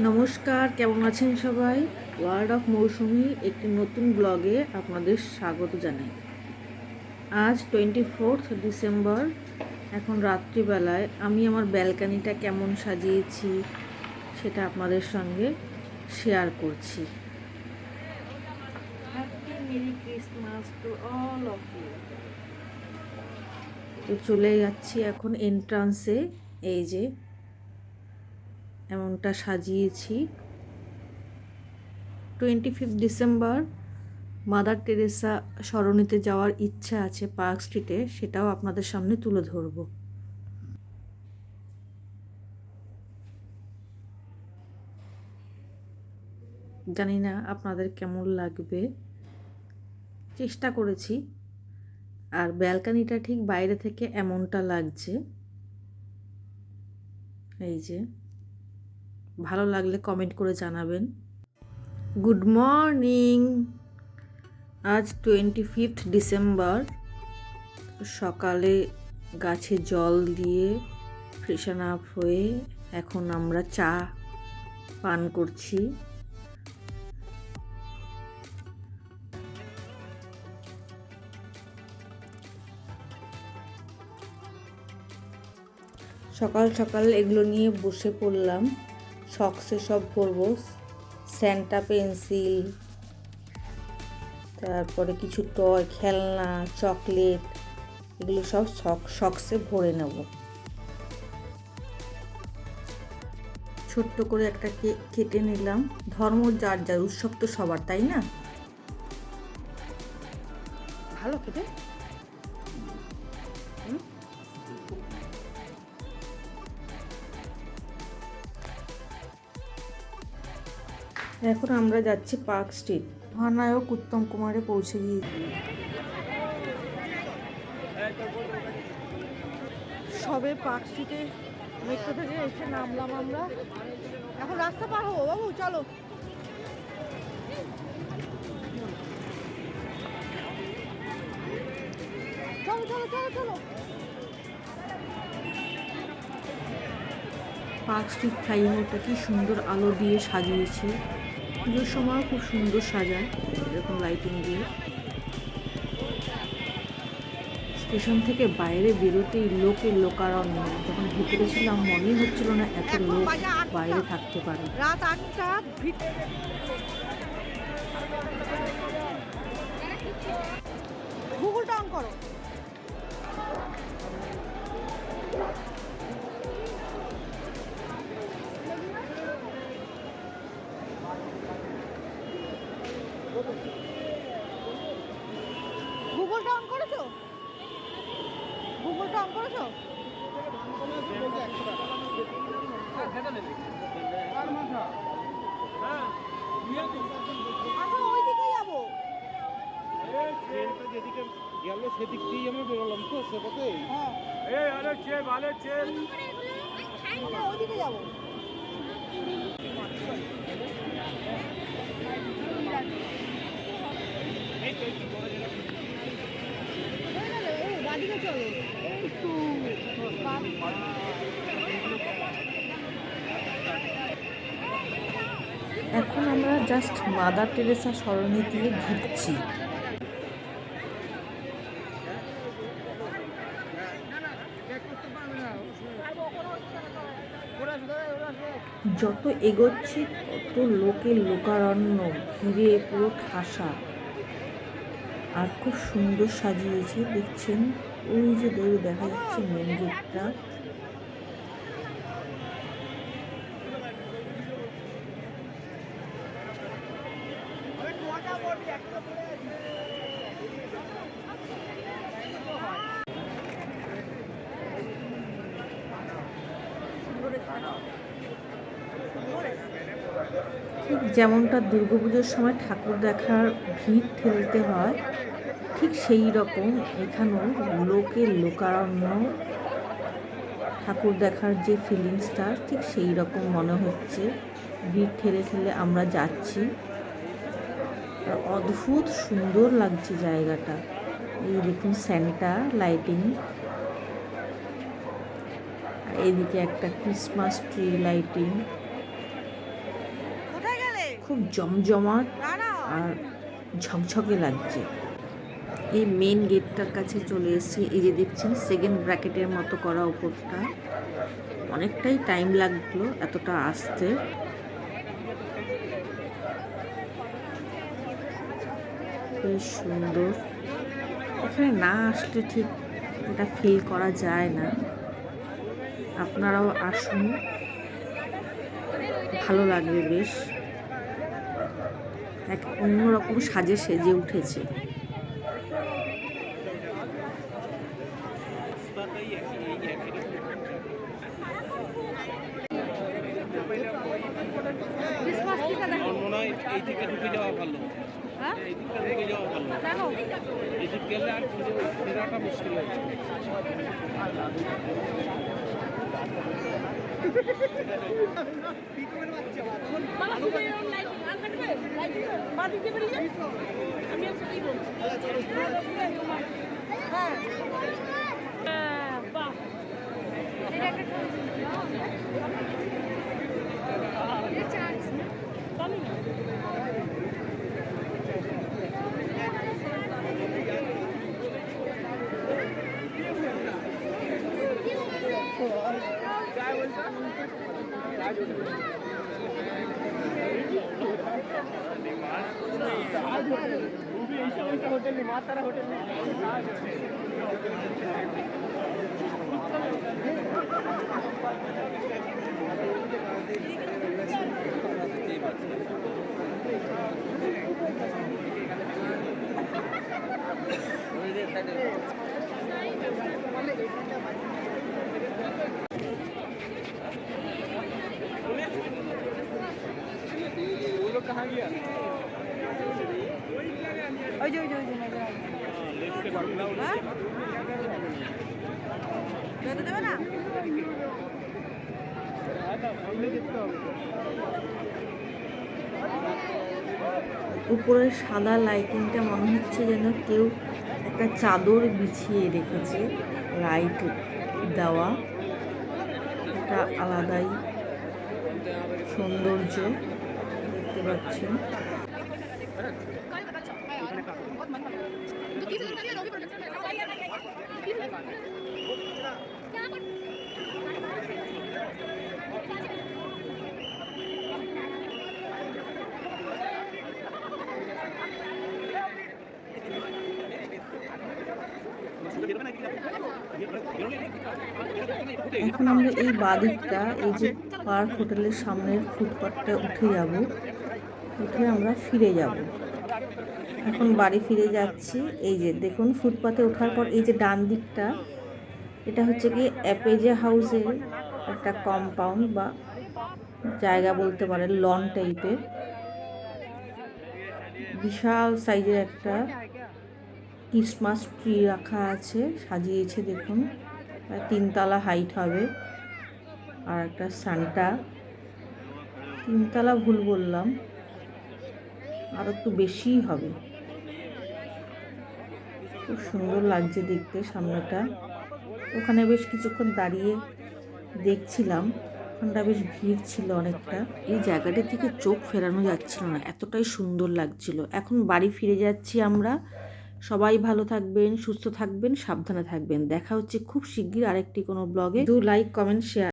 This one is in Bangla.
নমস্কার, কেমন আছেন সবাই? ওয়ার্ল্ড অফ মৌসুমি একটি নতুন ব্লগে আপনাদের স্বাগত জানাই। আজ 24th ডিসেম্বর। এখন রাত্রিবেলায় আমি আমার ব্যালকানিটা কেমন সাজিয়েছি সেটা আপনাদের সঙ্গে শেয়ার করছি। Happy merry Christmas to all of you. তো চলে যাচ্ছি এখন এন্ট্রান্সে। এই যে এমনটা সাজিয়েছি। 25 ডিসেম্বর মাদার টেরেসা সরণিতে যাওয়ার ইচ্ছা আছে পার্ক স্ট্রিটে, সেটাও আপনাদের সামনে তুলে ধরব। জানি না আপনাদের কেমন লাগবে, চেষ্টা করেছি। আর ব্যালকানিটা ঠিক বাইরে থেকে এমনটা লাগছে। এই যে, ভালো লাগলে কমেন্ট করে জানাবেন। Good morning. আজ 25 ডিসেম্বর। সকালে গাছে জল দিয়ে ফ্রেশন আপ হয়ে এখন আমরা চা পান করছি। সকাল সকাল এগুলো নিয়ে বসে পড়লাম। শক্সে সব ভরবো, স্যান্টা পেন্সিল, তারপরে কিছু টয়, খেলনা, চকলেট, এগুলো সব শক্সে ভরে নেব। ছোট্ট করে একটা কেক কেটে নিলাম। ধর্ম যার যার, উৎসব তো সবার, তাই না? ভালো খেতে। এখন আমরা যাচ্ছি পার্ক স্ট্রিট। মহানায়ক উত্তম কুমারে পৌঁছে গিয়েছি। সবে পার্ক স্ট্রিটে মেট্রো থেকে এসে নামলাম আমরা। এখন রাস্তা পার হবো বাবু, চলো। চলো চলো চলো চলো। পার্ক স্ট্রিট ফ্লাইওভারটা কি সুন্দর আলো দিয়ে সাজিয়েছে। পুজোর সময় খুব সুন্দর সাজায় এরকম লাইটিং দিয়ে। স্টেশন থেকে বাইরে বেরোতেই লোকের লোকারণ্য। যখন ভিতরে ছিলাম মনেই হচ্ছিল না এত লোক বাইরে থাকতে পারে। রাত 8টা। গুগলটা অন করো। গুগলটা অন করেছো? গুগলটা অন করেছো? আমরা ওইদিকে যাবো। যেদিকে গেল সেদিক দিয়েই আমরা বেরোলাম তো, সে পথে। হ্যাঁ, আমরা ওইদিকে যাবো। এখন আমরা জাস্ট মাদার টেরেসা সরণি দিয়ে ঢুকছি। যত এগোচ্ছি তত লোকের লোকারণ্য, ভিড়ে পুরো ঠাসা। আর খুব সুন্দর সাজিয়েছে, দেখছেন ওই যে দেখা যাচ্ছে মেন গেটটা। ঠিক যেমনটা দুর্গাপুজোর সময় ঠাকুর দেখার ভিড় ঠেলতে হয়, ঠিক সেই রকম এখানেও লোকের লোকারণ্য। ঠাকুর দেখার যে ফিলিংসটা ঠিক সেই রকম মনে হচ্ছে। ভিড় ঠেলে ঠেলে আমরা যাচ্ছি। আর অদ্ভুত সুন্দর লাগছে জায়গাটা। এই দেখুন স্যান্টা লাইটিং, এইদিকে একটা ক্রিসমাস ট্রি লাইটিং। খুব জমজমাট আর ঝকঝকে লাগছে। এই মেন গেটটার কাছে চলে এসেছি। এই যে দেখছেন সেকেন্ড ব্র্যাকেটের মতো করা উপরটা, অনেকটাই টাইম লাগলো এতটা আসতে। বেশ সুন্দর, এখানে না আসলে ঠিক এটা ফিল করা যায় না। আপনারাও আসুন, ভালো লাগবে। বেশ এক অন্যরকম সাজে সেজে উঠেছে। এই দিকে ঢুকে যাওয়া ভালো, এই দিকটা ঢুকে যাওয়া ভালো, এই দিক গেলে আর ফেরাটা মুশকিল হয়েছে। कहाँ गया? উপরের সাদা লাইটিংটা মনে হচ্ছে যেন কেউ একটা চাদর বিছিয়ে রেখেছে, লাইট দেওয়া। এটা আলাদাই সৌন্দর্য দেখতে পাচ্ছেন। এখন আমরা এই বাদিকটা, এই যে পার্ক হোটেলের সামনের ফুটপাথটা উঠে যাব, উঠে আমরা ফিরে যাব। এখন বাড়ি ফিরে যাচ্ছি। এই যে দেখুন ফুটপাথে ওঠার পর এই যে ডান দিকটা, এটা হচ্ছে কি অ্যাপেজা হাউসের একটা কম্পাউন্ড বা জায়গা বলতে পারেন, লন টাইপের। বিশাল সাইজের একটা ক্রিসমাস ট্রি রাখা আছে, সাজিয়েছে দেখুন, 3 তলা হাইট হবে। আর একটা সান্টা, 3 তলা ভুল বললাম, আর একটু বেশিই হবে। খুব সুন্দর লাগছে দেখতে সামনেটা। ওখানে বেশ কিছুক্ষণ দাঁড়িয়ে দেখছিলাম, ওখানটা বেশ ভিড় ছিল অনেকটা। এই জায়গাটা থেকে চোখ ফেরানো যাচ্ছিল না, এতটাই সুন্দর লাগছিল। এখন বাড়ি ফিরে যাচ্ছি আমরা। সবাই ভালো থাকবেন, সুস্থ থাকবেন, সাবধানে থাকবেন। দেখা হচ্ছে খুব শিগগির আরেকটি কোনো ব্লগে। Like, comment, share.